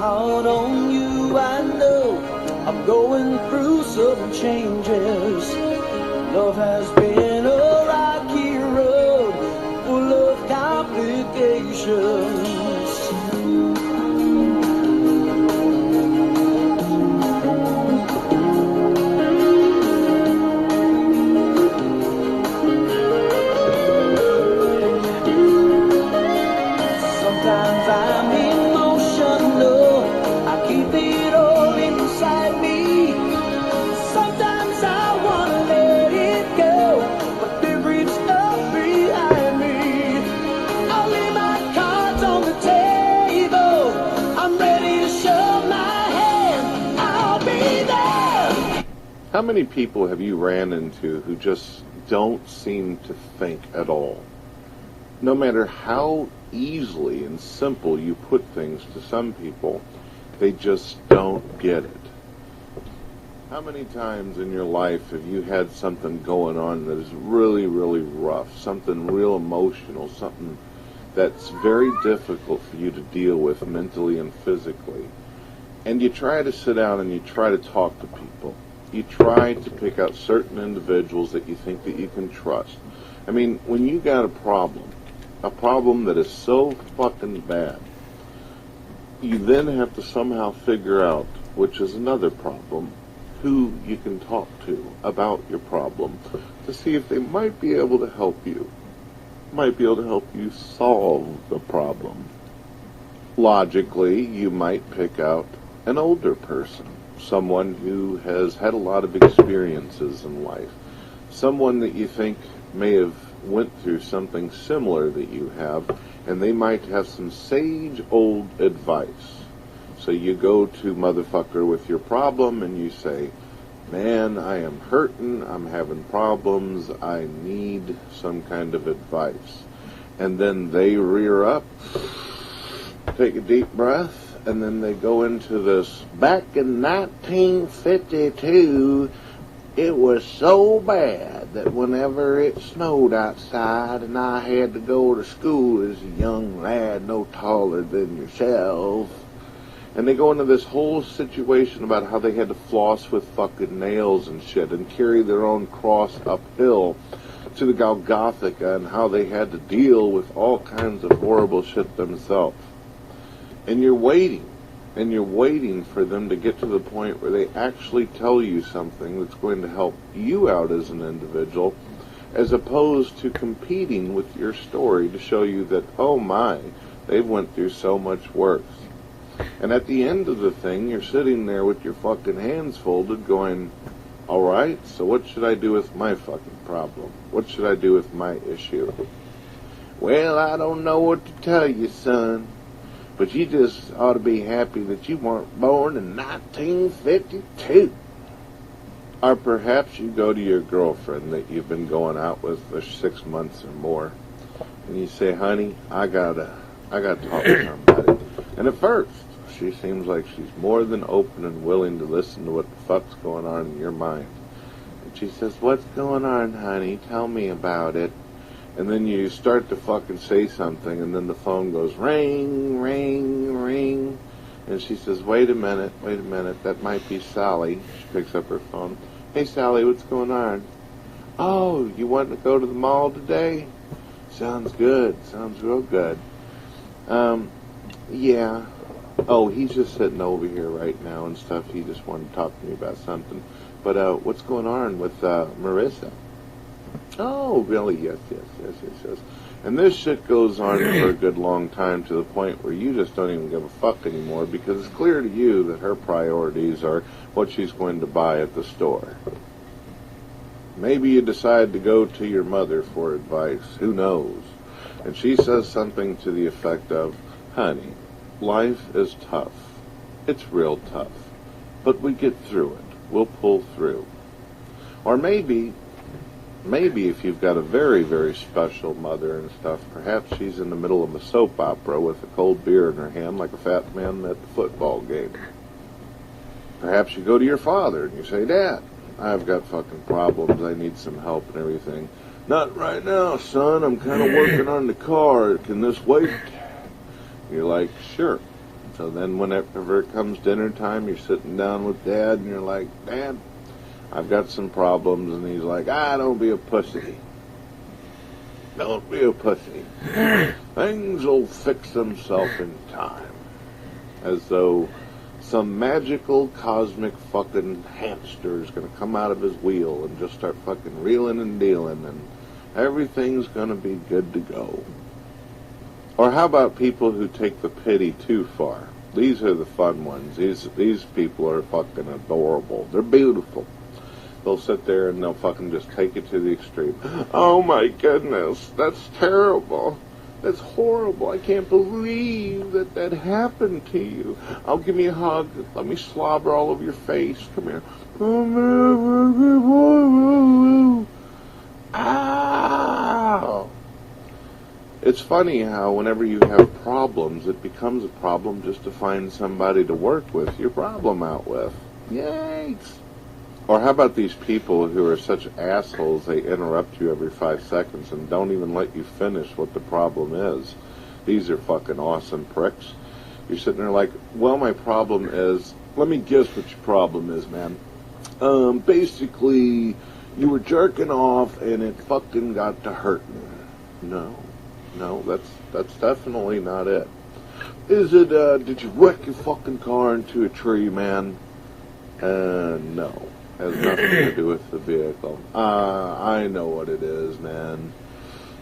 heart on you. I know I'm going through some changes. Love has been a rocky road full of complications. Sometimes I'm emotional, I keep it all inside me. Sometimes I wanna let it go, but fear creeps up behind me. I'll lay my cards on the table, I'm ready to show my hand, I'll be there. How many people have you ran into who just don't seem to think at all? No matter how easily and simple you put things to some people, they just don't get it. How many times in your life have you had something going on that is really, really rough, something real emotional, something that's very difficult for you to deal with mentally and physically, and you try to sit down and you try to talk to people. You try to pick out certain individuals that you think that you can trust. I mean, when you got a problem that is so fucking bad, you then have to somehow figure out, which is another problem, who you can talk to about your problem to see if they might be able to help you, might be able to help you solve the problem. Logically, you might pick out an older person, someone who has had a lot of experiences in life, someone that you think may have went through something similar that you have, and they might have some sage old advice. So you go to motherfucker with your problem and you say, man, I am hurting, I'm having problems, I need some kind of advice. And then they rear up, take a deep breath, and then they go into this, back in 1952, it was so bad that whenever it snowed outside and I had to go to school as a young lad no taller than yourself, and they go into this whole situation about how they had to floss with fucking nails and shit and carry their own cross uphill to the Golgotha, and how they had to deal with all kinds of horrible shit themselves. And you're waiting for them to get to the point where they actually tell you something that's going to help you out as an individual, as opposed to competing with your story to show you that, oh my, they've went through so much worse. And at the end of the thing, you're sitting there with your fucking hands folded going, alright, so what should I do with my fucking problem? What should I do with my issue? Well, I don't know what to tell you, son. But you just ought to be happy that you weren't born in 1952. Or perhaps you go to your girlfriend that you've been going out with for 6 months or more, and you say, honey, I gotta talk to somebody. And at first, she seems like she's more than open and willing to listen to what the fuck's going on in your mind. And she says, what's going on, honey? Tell me about it. And then you start to fucking say something, and then the phone goes ring, ring, ring. And she says, wait a minute, that might be Sally. She picks up her phone. Hey, Sally, what's going on? Oh, you want to go to the mall today? Sounds good, sounds real good. Yeah. Oh, he's just sitting over here right now and stuff. He just wanted to talk to me about something. But what's going on with Marissa? Oh, really? Yes. And this shit goes on for a good long time, to the point where you just don't even give a fuck anymore, because it's clear to you that her priorities are what she's going to buy at the store. Maybe you decide to go to your mother for advice. Who knows? And she says something to the effect of, honey, life is tough. It's real tough. But we get through it. We'll pull through. Or maybe if you've got a very, very special mother and stuff, perhaps she's in the middle of a soap opera with a cold beer in her hand like a fat man at the football game. Perhaps you go to your father and you say, Dad, I've got fucking problems, I need some help and everything. Not right now, son, I'm kind of working on the car, can this wait? You're like, sure. So then whenever it comes dinner time, you're sitting down with Dad and you're like, Dad, I've got some problems. And he's like, don't be a pussy. Don't be a pussy. Things will fix themselves in time. As though some magical cosmic fucking hamster is going to come out of his wheel and just start fucking reeling and dealing and everything's going to be good to go. Or how about people who take the pity too far? These are the fun ones. These people are fucking adorable. They're beautiful. They'll sit there and they'll fucking just take it to the extreme. Oh my goodness, that's terrible. That's horrible. I can't believe that happened to you. Oh, give me a hug. Let me slobber all over your face. Come here. Ow! It's funny how whenever you have problems, it becomes a problem just to find somebody to work with your problem out with. Yikes! Or how about these people who are such assholes, they interrupt you every 5 seconds and don't even let you finish what the problem is. These are fucking awesome pricks. You're sitting there like, well, my problem is, let me guess what your problem is, man. Basically, you were jerking off and it fucking got to hurting. No, that's definitely not it. Is it, did you wreck your fucking car into a tree, man? No. Has nothing to do with the vehicle. I know what it is, man.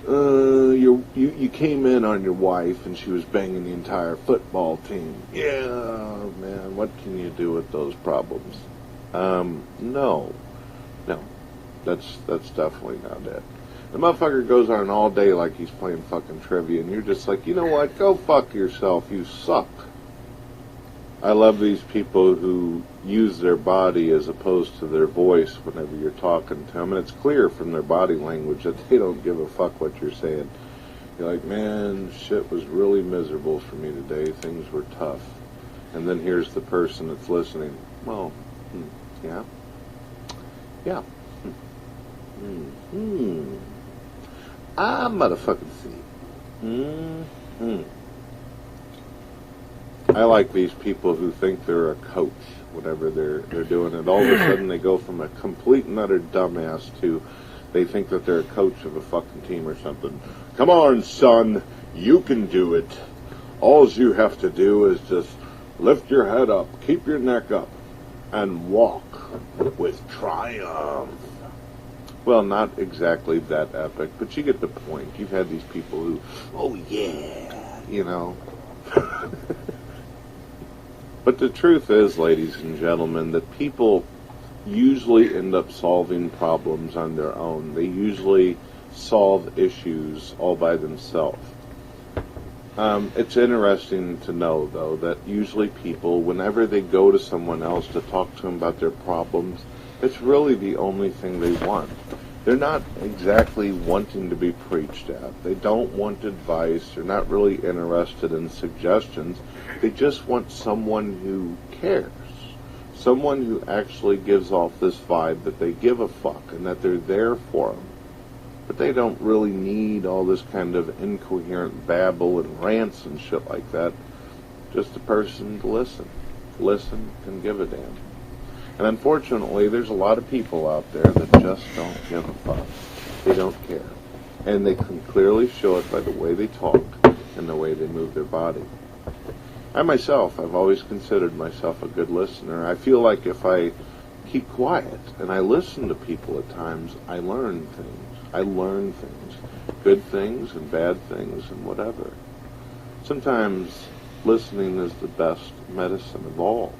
You came in on your wife and she was banging the entire football team. Yeah, man, what can you do with those problems? No, that's definitely not it. The motherfucker goes on all day like he's playing fucking trivia, and you're just like, you know what? Go fuck yourself. You suck. I love these people who use their body as opposed to their voice whenever you're talking to them, and it's clear from their body language that they don't give a fuck what you're saying. You're like, man, shit was really miserable for me today. Things were tough. And then here's the person that's listening. Well, yeah. I motherfucking see. I like these people who think they're a coach whenever they're doing it. All of a sudden they go from a complete and utter dumbass to they think that they're a coach of a fucking team or something. Come on, son, you can do it. All you have to do is just lift your head up, keep your neck up, and walk with triumph. Well, not exactly that epic, but you get the point. You've had these people who, oh yeah, you know. But the truth is, ladies and gentlemen, that people usually end up solving problems on their own. They usually solve issues all by themselves. It's interesting to know, though, that usually people, whenever they go to someone else to talk to them about their problems, it's really the only thing they want. They're not exactly wanting to be preached at. They don't want advice. They're not really interested in suggestions. They just want someone who cares. Someone who actually gives off this vibe that they give a fuck and that they're there for them. But they don't really need all this kind of incoherent babble and rants and shit like that. Just a person to listen. Listen and give a damn. And unfortunately, there's a lot of people out there that just don't give a fuck. They don't care. And they can clearly show it by the way they talk and the way they move their body. I myself, I've always considered myself a good listener. I feel like if I keep quiet and I listen to people at times, I learn things. I learn things. Good things and bad things and whatever. Sometimes listening is the best medicine of all.